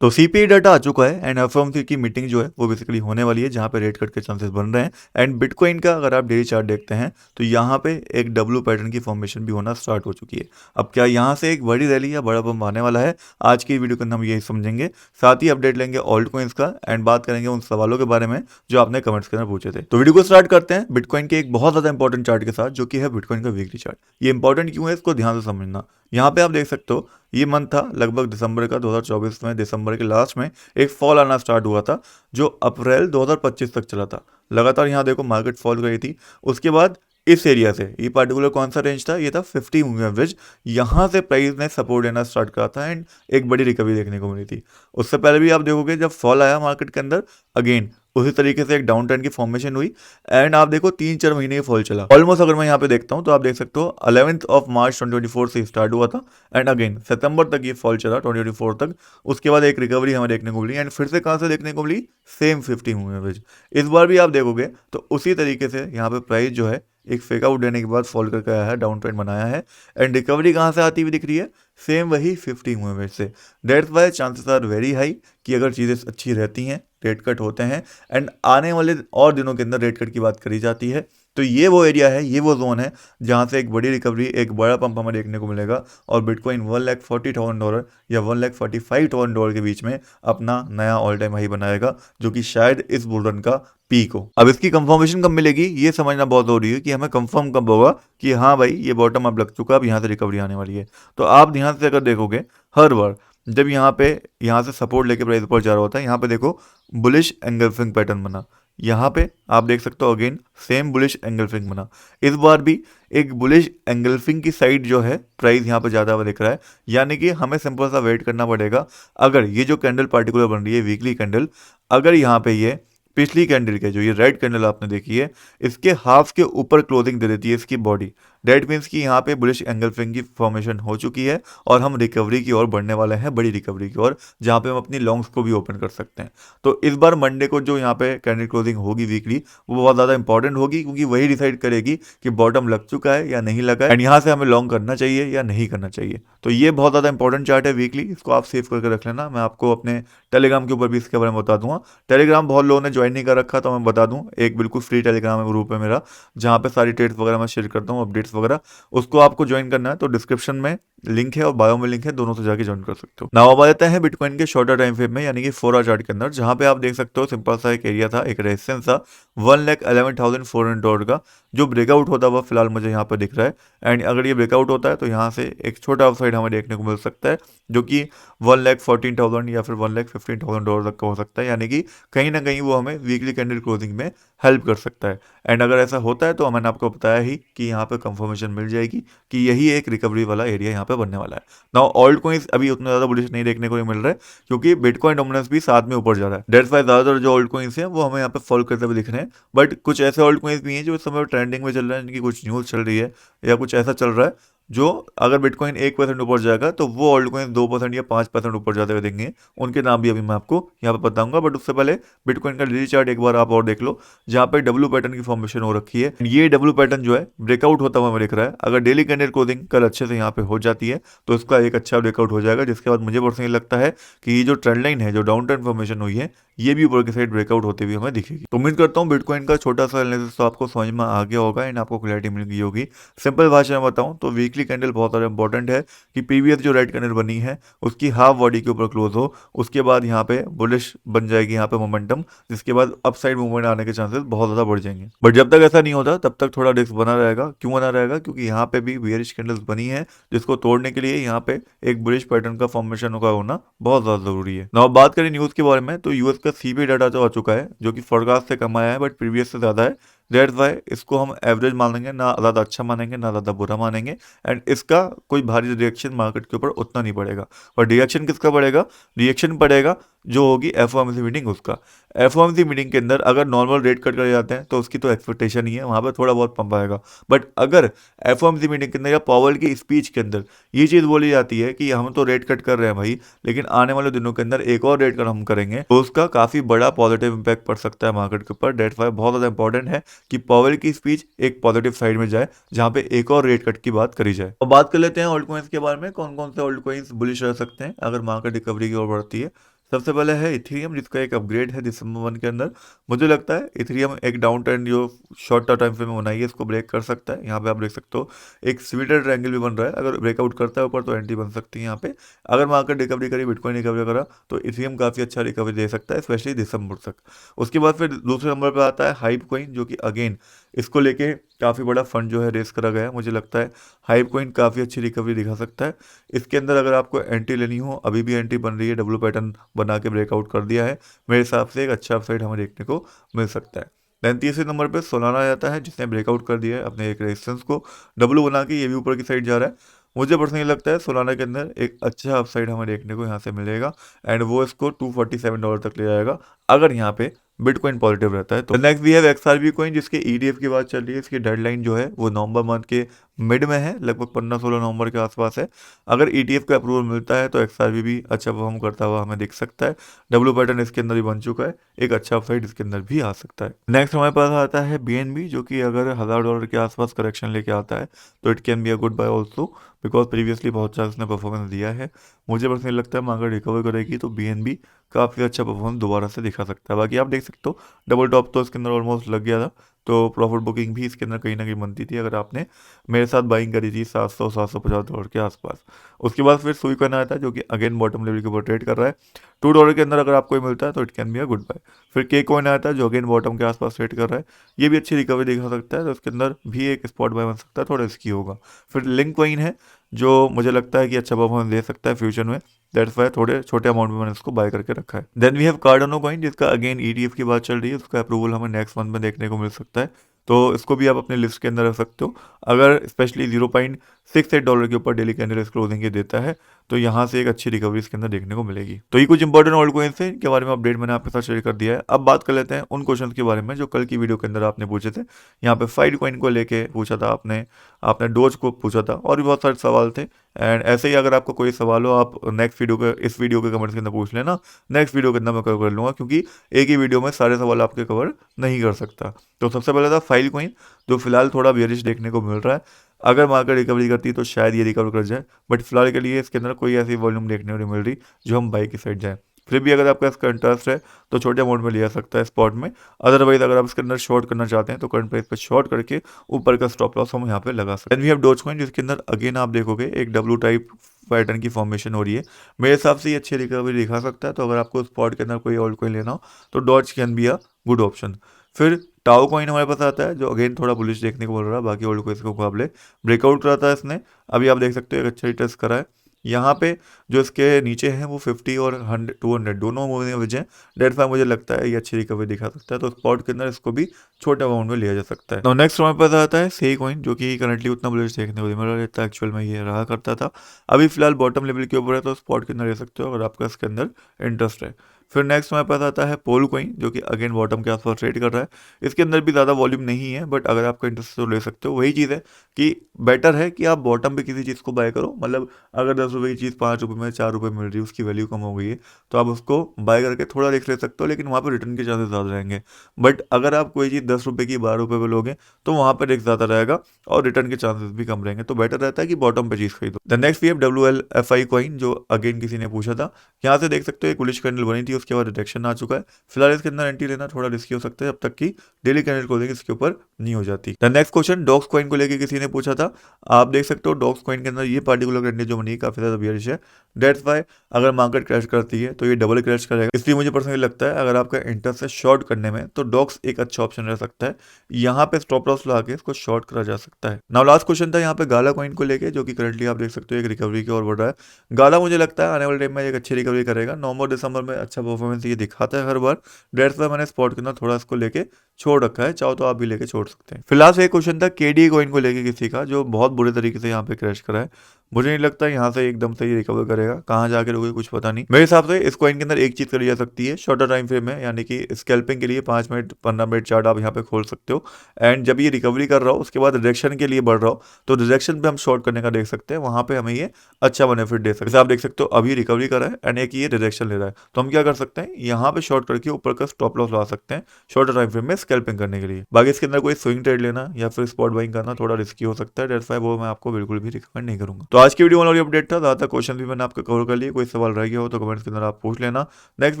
तो CPI data आ चुका है एंड एफओएमसी की मीटिंग जो है वो बेसिकली होने वाली है, जहाँ पे रेट कट के चांसेस बन रहे हैं। एंड बिटकॉइन का अगर आप डेली चार्ट देखते हैं तो यहाँ पे एक डब्ल्यू पैटर्न की फॉर्मेशन भी होना स्टार्ट हो चुकी है। अब क्या यहाँ से एक बड़ी रैली या बड़ा बम आने वाला है, आज की वीडियो के अंदर हम यही समझेंगे। साथ ही अपडेट लेंगे ऑल्ट कॉइन्स का एंड बात करेंगे उन सवालों के बारे में जो आपने कमेंट्स के अंदर पूछे थे। तो वीडियो को स्टार्ट करते हैं बिटकॉइन के एक बहुत ज्यादा इंपॉर्टेंट चार्ट के साथ, जो कि है बिटकॉइन का वीकली चार्ट। ये इंपॉर्टेंट क्यों है इसको ध्यान से समझना। यहाँ पे आप देख सकते हो ये मंथ था लगभग दिसंबर का 2024 में, दिसंबर के लास्ट में एक फॉल आना स्टार्ट हुआ था जो अप्रैल 2025 तक चला था। लगातार यहाँ देखो मार्केट फॉल गई थी। उसके बाद इस एरिया से ये पार्टिकुलर कौन सा रेंज था, ये था 50 मूविंग एवरेज। यहाँ से प्राइस ने सपोर्ट लेना स्टार्ट करा था एंड एक बड़ी रिकवरी देखने को मिली थी। उससे पहले भी आप देखोगे जब फॉल आया मार्केट के अंदर, अगेन उसी तरीके से एक डाउन ट्रेंड की फॉर्मेशन हुई एंड आप देखो 3-4 महीने ये फॉल चला ऑलमोस्ट। अगर मैं यहाँ पे देखता हूँ तो आप देख सकते हो 11th ऑफ मार्च 2024 से स्टार्ट हुआ था एंड अगेन सितंबर तक ये फॉल चला 2024 तक। उसके बाद एक रिकवरी हमें देखने को मिली एंड फिर से कहाँ से देखने को मिली, सेम 50 मूविंग एवरेज। इस बार भी आप देखोगे तो उसी तरीके से यहाँ पे प्राइस जो है एक फेक आउट देने के बाद फॉल करके आया है, डाउन ट्रेंड बनाया है एंड रिकवरी कहाँ से आती हुई दिख रही है, सेम वही 50 मूविंग एवरेज से। That's why chances are very high कि अगर चीज़ें अच्छी रहती हैं, रेट कट होते हैं एंड आने वाले और दिनों के अंदर रेट कट की बात करी जाती है, तो ये वो एरिया है, ये वो जोन है जहाँ से एक बड़ी रिकवरी, एक बड़ा पंप हमें देखने को मिलेगा और बिटकॉइन $1,40,000 या $1,45,000 के बीच में अपना नया ऑल टाइम हाई बनाएगा, जो कि शायद इस बुल रन का पीक हो। अब इसकी कंफर्मेशन कब मिलेगी ये समझना बहुत जरूरी है कि हमें कंफर्म कब होगा कि हाँ भाई ये बॉटम अब लग चुका है, अब यहाँ से रिकवरी आने वाली है। तो आप ध्यान से अगर देखोगे हर बार जब यहाँ से सपोर्ट लेके प्राइस ऊपर जा रहा होता है, यहाँ पे देखो बुलिश एंगल्फिंग पैटर्न बना। यहाँ पे आप देख सकते हो अगेन सेम बुलिश एंगल्फिंग बना। इस बार भी एक बुलिश एंगल्फिंग की साइड जो है प्राइस यहाँ पे ज़्यादा हुआ दिख रहा है, यानी कि हमें सिंपल सा वेट करना पड़ेगा। अगर ये जो कैंडल पार्टिकुलर बन रही है वीकली कैंडल, अगर यहाँ पे ये पिछली कैंडल के जो ये रेड कैंडल आपने देखी है इसके हाफ के ऊपर क्लोजिंग दे देती है इसकी बॉडी, डेट मीन्स कि यहाँ पे बुलिश एंगल्फिंग की फॉर्मेशन हो चुकी है और हम रिकवरी की ओर बढ़ने वाले हैं, बड़ी रिकवरी की ओर, जहाँ पे हम अपनी लॉन्ग्स को भी ओपन कर सकते हैं। तो इस बार मंडे को जो यहाँ पे कैंडल क्लोजिंग होगी वीकली, वो बहुत ज़्यादा इंपॉर्टेंट होगी क्योंकि वही डिसाइड करेगी कि बॉटम लग चुका है या नहीं लगा है एंड यहाँ से हमें लॉन्ग करना चाहिए या नहीं करना चाहिए। तो ये बहुत ज़्यादा इंपॉर्टेंट चार्ट है वीकली, इसको आप सेव करके रख लेना। मैं आपको अपने टेलीग्राम के ऊपर भी इसके बारे में बता दूंगा। टेलीग्राम बहुत लोगों ने ज्वाइन नहीं कर रखा, तो मैं बता दूं एक बिल्कुल फ्री टेलीग्राम ग्रुप है मेरा, जहाँ पे सारी ट्रेड्स वगैरह मैं शेयर करता हूँ, अपडेट्स वगैरह। उसको आपको ज्वाइन करना है तो डिस्क्रिप्शन में लिंक है और बायो में लिंक है, दोनों से जाके ज्वाइन कर सकते हो। नाउ अब आ जाते हैं बिटकॉइन के शॉर्टर टाइम फ्रेम में, यानी कि 4 आवर चार्ट के अंदर, जहाँ पे आप देख सकते हो सिंपल सा एक एरिया था, एक रेजिस्टेंस था $1,11,400 का, जो ब्रेकआउट होता हुआ फिलहाल मुझे यहाँ पर दिख रहा है। एंड अगर ये ब्रेकआउट होता है तो यहाँ से एक छोटा अपसाइड हमें देखने को मिल सकता है, जो कि 1,14,000 या फिर $1,15,000 तक का हो सकता है, यानी कि कहीं ना कहीं वो हमें वीकली कैंडल क्लोजिंग में हेल्प कर सकता है। एंड अगर ऐसा होता है तो मैंने आपको बताया ही कि यहाँ पे कंफर्मेशन मिल जाएगी कि यही एक रिकवरी वाला एरिया यहाँ पे बनने वाला है। नाउ ऑल्ट कॉइन्स अभी उतना ज़्यादा बुलिश नहीं देखने को मिल रहा है क्योंकि बिटकॉइन डोमिनेंस भी साथ में ऊपर जा रहा है। डेट्स वाई ज़्यादातर जो ऑल्ट कॉइन्स हैं वो हमें यहाँ पे फॉलो करते हुए दिख रहे हैं, बट कुछ ऐसे ऑल्ट कॉइन्स भी हैं जो इस समय ट्रेंडिंग में चल रहे हैं, जिनकी कुछ न्यूज़ चल रही है या कुछ ऐसा चल रहा है जो अगर बिटकॉइन 1% ऊपर जाएगा तो वो ऑल्ट कॉइन 2% या 5% ऊपर जाते हुए देंगे। उनके नाम भी अभी मैं आपको यहाँ पे बताऊंगा, बट उससे पहले बिटकॉइन का डेली चार्ट एक बार आप और देख लो, जहाँ पे डब्ल्यू पैटर्न की फॉर्मेशन हो रखी है। ये डब्ल्यू पैटर्न जो है ब्रेकआउट होता हुआ हमें दिख रहा है। अगर डेली कैंडल क्लोजिंग कल अच्छे से यहाँ पे हो जाती है तो इसका एक अच्छा ब्रेकआउट हो जाएगा, जिसके बाद मुझे पर्सनली लगता है कि ये जो ट्रेंड लाइन है, जो डाउन ट्रेंड फॉर्मेशन हुई है, ये भी ऊपर की साइड ब्रेकआउट होते हुए हमें दिखेगी। तो उम्मीद करता हूँ बिटकॉइन का छोटा सा एनालिसिस तो आपको समझ में आ गया होगा एंड आपको क्लैरिटी मिल गई होगी। सिंपल भाषा में बताऊँ तो वीकली कैंडल बहुत ज़्यादा इंपॉर्टेंट है कि प्रीवियस जो रेड कैंडल बनी है उसकी हाफ बॉडी के ऊपर क्लोज हो, उसके बाद यहाँ पे बुलिश बन जाएगी यहाँ पे मोमेंटम, जिसके बाद अपसाइड मूवमेंट आने के चांसेस बहुत ज़्यादा बढ़ जाएंगे। बट जब तक ऐसा नहीं होता तब तक थोड़ा रिस्क बना रहेगा। क्यों बना रहेगा? क्योंकि यहाँ पे भी बेयरिश कैंडल्स बनी है, जिसको तोड़ने के लिए यहाँ पे एक बुलिश पैटर्न का फॉर्मेशन का होना बहुत ज़्यादा जरूरी है। नाउ बात करें न्यूज़ के बारे में तो यूएस का सीपीआई डाटा जो आ चुका है, जो कि फोरकास्ट से कम आया है बट प्रीवियस से ज़्यादा है। दैट्स वाई इसको हम एवरेज मानेंगे, ना ज़्यादा अच्छा मानेंगे ना ज़्यादा बुरा मानेंगे एंड इसका कोई भारी रिएक्शन मार्केट के ऊपर उतना नहीं पड़ेगा। और रिएक्शन किसका पड़ेगा? रिएक्शन पड़ेगा जो होगी एफओएमसी मीटिंग उसका। एफओएमसी मीटिंग के अंदर अगर नॉर्मल रेट कट करे जाते हैं तो उसकी तो एक्सपेक्टेशन ही है, वहाँ पर थोड़ा बहुत पंप आएगा। बट अगर एफओएमसी मीटिंग के अंदर या पावेल की स्पीच के अंदर ये चीज़ बोली जाती है कि हम तो रेट कट कर रहे हैं भाई, लेकिन आने वाले दिनों के अंदर एक और रेट कट हम करेंगे, तो उसका काफ़ी बड़ा पॉजिटिव इंपैक्ट पड़ सकता है मार्केट के ऊपर। डेट्स वाई बहुत ज़्यादा इंपॉर्टेंट है कि पावेल की स्पीच एक पॉजिटिव साइड में जाए, जहाँ पे एक और रेट कट की बात करी जाए। और बात कर लेते हैं ऑल्ट कॉइन्स के बारे में, कौन कौन से ऑल्ट कॉइन्स बुलिश रह सकते हैं अगर मार्केट रिकवरी की ओर बढ़ती है। सबसे पहले है इथेरियम, जिसका एक अपग्रेड है दिसंबर 1 के अंदर। मुझे लगता है इथेरियम एक डाउन ट्रेंड जो शॉर्ट टाइम फ्रेम में बनाई है इसको ब्रेक कर सकता है। यहाँ पे आप देख सकते हो एक स्वीटर ट्रायंगल भी बन रहा है, अगर ब्रेकआउट करता है ऊपर तो एंट्री बन सकती है यहाँ पे। अगर मार्केट रिकवरी करी, बिटकॉइन रिकवरी करा, तो इथेरियम काफ़ी अच्छा रिकवरी दे सकता है, स्पेशली दिसंबर तक। उसके बाद फिर दूसरे नंबर पर आता है हाइप कॉइन, जो कि अगेन इसको लेके काफ़ी बड़ा फंड जो है रेस करा गया है। मुझे लगता है हाइप कॉइन काफ़ी अच्छी रिकवरी दिखा सकता है। इसके अंदर अगर आपको एंट्री लेनी हो, अभी भी एंट्री बन रही है, डब्ल्यू पैटर्न बना के ब्रेकआउट कर दिया है, मेरे हिसाब से एक अच्छा अपसाइड हमें देखने को मिल सकता है। देन तीसरे नंबर पे सोलाना आ जाता है, जिसने ब्रेकआउट कर दिया है अपने एक रेजिस्टेंस को, डब्ल्यू बना के ये भी ऊपर की साइड जा रहा है। मुझे पर्सनली लगता है सोलाना के अंदर एक अच्छा अपसाइड हमें देखने को यहाँ से मिलेगा, एंड वो इसको $247 तक ले जाएगा अगर यहाँ पे बिटकॉइन पॉजिटिव रहता है। तो नेक्स्ट वी हैव एक्सआरबी कॉइन, जिसके ईडीएफ की बात चल रही है। इसकी डेडलाइन जो है वो नवंबर मंथ के मिड में है, लगभग 15-16 नवंबर के आसपास है। अगर ईटीएफ का अप्रूवल मिलता है तो एक्सआरबी भी अच्छा परफॉर्म करता हुआ हमें दिख सकता है। डब्ल्यू पैटर्न इसके अंदर भी बन चुका है, एक अच्छा अपसाइड इसके अंदर भी आ सकता है। नेक्स्ट हमारे पास आता है बीएनबी, जो कि अगर $1000 के आसपास करेक्शन लेके आता है तो it can be a good buy also, because previously बहुत अच्छा उसने परफॉर्मेंस दिया है। मुझे पर्सनली लगता है मार्केट रिकवर करेगी तो बीएनबी काफ़ी अच्छा परफॉर्मेंस दोबारा से दिखा सकता है। बाकी आप देख सकते हो डबल टॉप तो इसके अंदर ऑलमोस्ट लग गया था, तो प्रॉफिट बुकिंग भी इसके अंदर कहीं ना कहीं बनती थी अगर आपने मेरे साथ बाइंग करी थी $750 के आसपास। उसके बाद फिर सुई कॉइन आता है, जो कि अगेन बॉटम लेवल के ऊपर ट्रेड कर रहा है। $2 के अंदर अगर आपको ये मिलता है तो it can be a good buy. फिर के कॉइन आता है, जो अगेन बॉटम के आसपास ट्रेड कर रहा है, ये भी अच्छी रिकवरी दिखा सकता है, तो इसके अंदर भी एक स्पॉट बाय बन सकता है, थोड़ा रिस्की होगा। फिर लिंक कॉइन है, जो मुझे लगता है कि अच्छा परफॉर्मेंस दे सकता है फ्यूचर में, दैट्स वाई थोड़े छोटे अमाउंट में मैंने इसको बाय करके रखा है। Then we have Cardano coin, जिसका अगेन ईटीएफ की बात चल रही है, उसका अप्रूवल हमें नेक्स्ट मंथ में देखने को मिल सकता है, तो इसको भी आप अपने लिस्ट के अंदर रख सकते हो। अगर स्पेशली $0.68 के ऊपर डेली कैंडल क्लोजिंग ये देता है तो यहाँ से एक अच्छी रिकवरी इसके अंदर देखने को मिलेगी। तो ये कुछ इंपॉर्टेंट ऑल्ट कॉइन्स हैं, इनके बारे में अपडेट मैंने आपके साथ शेयर कर दिया है। अब बात कर लेते हैं उन क्वेश्चंस के बारे में जो कल की वीडियो के अंदर आपने पूछे थे। यहाँ पे फाइड कॉइन को लेके पूछा था आपने, आपने डोज को पूछा था, और भी बहुत सारे सवाल थे। एंड ऐसे ही अगर आपको कोई सवाल हो आप नेक्स्ट वीडियो के, इस वीडियो के कमेंट्स के अंदर पूछ लेना, नेक्स्ट वीडियो के अंदर मैं कवर कर लूँगा, क्योंकि एक ही वीडियो में सारे सवाल आपके कवर नहीं कर सकता। तो सबसे पहले था फाइल कॉइन, जो फिलहाल थोड़ा बेयरिश देखने को मिल रहा है। अगर मार्केट रिकवरी करती है तो शायद ये रिकवर कर जाए, बट फिलहाल के लिए इसके अंदर कोई ऐसी वॉल्यूम देखने को नहीं मिल रही जो हम बाई की साइड जाए। फिर भी अगर आपका इसका इंटरेस्ट है तो छोटे अमाउंट में लिया सकता है स्पॉट में। अदरवाइज अगर आप इसके अंदर शॉर्ट करना चाहते हैं तो करंट प्राइस पर शॉर्ट करके ऊपर का स्टॉप लॉस हम यहाँ पे लगा सकते हैं। वी हैव डॉज कॉइन, जिसके अंदर अगेन आप देखोगे एक डब्ल्यू टाइप पैटर्न की फॉर्मेशन हो रही है। मेरे हिसाब से ये अच्छी रिकवरी दिखा सकता है, तो अगर आपको स्पॉट के अंदर कोई ऑल्ट कॉइन लेना हो तो Doge can be a good option. फिर टाओ कॉइन हमारे पास आता है, जो अगेन थोड़ा बुलिश देखने को मिल रहा है बाकी ओल्ड कोइंस के मुकाबले। ब्रेकआउट करा था इसने, अभी आप देख सकते हो एक अच्छा ही टेस्ट करा है। यहाँ पे जो इसके नीचे हैं वो 50 और 100 200 दोनों मूविंग एवरेज हैं, डेट फाइव मुझे लगता है ये अच्छी रिकवरी दिखा सकता है, तो स्पॉट के अंदर इसको भी छोटे अमाउंट में लिया जा सकता है। नेक्स्ट हमारे पास आता है सी कॉइन, जो कि करंटली उतना बुलिश देखने को नहीं मिल रहा है, एक्चुअल में ये रहा करता था। अभी फिलहाल बॉटम लेवल के ऊपर है, तो स्पॉट के अंदर ले सकते हो अगर आपका इसके अंदर इंटरेस्ट है। फिर नेक्स्ट हमारे पास आता है पोल कॉइन, जो कि अगेन बॉटम के आसपास ट्रेड कर रहा है। इसके अंदर भी ज़्यादा वॉल्यूम नहीं है, बट अगर आपका इंटरेस्ट तो ले सकते हो। वही चीज़ है कि बेटर है कि आप बॉटम पे किसी चीज़ को बाय करो, मतलब अगर 10 रुपये की चीज़ 5 रुपये में 4 रुपये मिल रही है, उसकी वैल्यू कम हो गई है, तो आप उसको बाय करके थोड़ा रिस्क ले सकते हो, लेकिन वहाँ पर रिटर्न के चांसेस ज़्यादा रहेंगे। बट अगर आप कोई चीज़ 10 रुपये की 12 रुपये पे लोगे तो वहाँ पर रिस्क ज़्यादा रहेगा और रिटर्न के चांसेस भी कम रहेंगे, तो बेटर रहता है कि बॉटम पे चीज़ खरीदो। The next we have WLFI coin, जो अगेन किसी ने पूछा था। यहाँ से देख सकते हो एक बुलिश कैंडल बनी थी, उसके बाद रिजेक्शन आ चुका है। फिलहाल इसके अंदर एंट्री लेना थोड़ा रिस्की हो सकता है जब तक कि डेली कैंडल क्लोजिंग इसके ऊपर नहीं हो जाती। The next question docs coin को लेकर किसी ने पूछा था। आप देख सकते हो डॉक्स कॉइन के अंदर ये पार्टिकुलर कैंडल जो बनी है काफी ज्यादा बियरिश है, डेट्स वाई अगर मार्केट क्रैश करती है तो ये डबल क्रैश करेगा। इसलिए मुझे पर्सनली लगता है अगर आपका इंटरेस्ट है शॉर्ट करने में तो डॉक्स एक अच्छा ऑप्शन रह सकता है, यहाँ पे स्टॉप लॉस लगा के इसको शॉर्ट करा जा सकता है। नाउ लास्ट क्वेश्चन था यहाँ पे गाला कॉइन को लेके, जो कि करंटली आप देख सकते हो एक रिकवरी की ओर बढ़ रहा है। गाला मुझे लगता है आने वाले टाइम में एक अच्छी रिकवरी करेगा, नवंबर दिसंबर में अच्छा परफॉर्मेंस ये दिखाता है हर बार, डेट्स वाई मैंने स्पॉट के अंदर थोड़ा इसको लेके छोड़ रखा है, चाहो तो आप भी लेके छोड़ सकते हैं। फिलहाल से एक क्वेश्चन था केडी कॉइन को लेके किसी का, जो बहुत बुरे तरीके से यहाँ पे क्रैश करा है। मुझे नहीं लगता यहाँ से एकदम से ही रिकवर करेगा, कहाँ जाके रुके कुछ पता नहीं। मेरे हिसाब से इस कॉइन के अंदर एक चीज करी जा सकती है शॉर्टर टाइम फ्रेम में, यानी कि स्कैल्पिंग के लिए 5 मिनट 15 मिनट चार्ट आप यहाँ पे खोल सकते हो, एंड जब ये रिकवरी कर रहा हो उसके बाद रिजेक्शन के लिए बढ़ रहा हो तो रिजेक्शन पे हम शॉर्ट करने का देख सकते हैं, वहां पे हमें ये अच्छा बेनिफिट दे सकते हैं। आप देख सकते हो अभी रिकवरी कर रहा है एंड एक ये रिजेक्शन ले रहा है, तो हम क्या कर सकते हैं यहाँ पे शॉर्ट करके ऊपर का स्टॉप लॉस ला सकते हैं शॉर्टर टाइम फ्रेम में स्कैल्पिंग करने के लिए। बाकी इसके अंदर कोई स्विंग ट्रेड लेना या फिर स्पॉट बाइंग करना थोड़ा रिस्की हो सकता है, डेट्स व्हाई वो मैं आपको बिल्कुल भी रिकमेंड नहीं करूंगा। तो आज की वीडियो वाली अपडेट था, ज़्यादातर क्वेश्चन भी मैंने आपको कवर कर लिए। कोई सवाल रह गया हो तो कमेंट्स के अंदर आप पूछ लेना। नेक्स्ट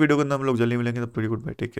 वीडियो के अंदर हम लोग जल्दी मिलेंगे, तब very good bye, take care.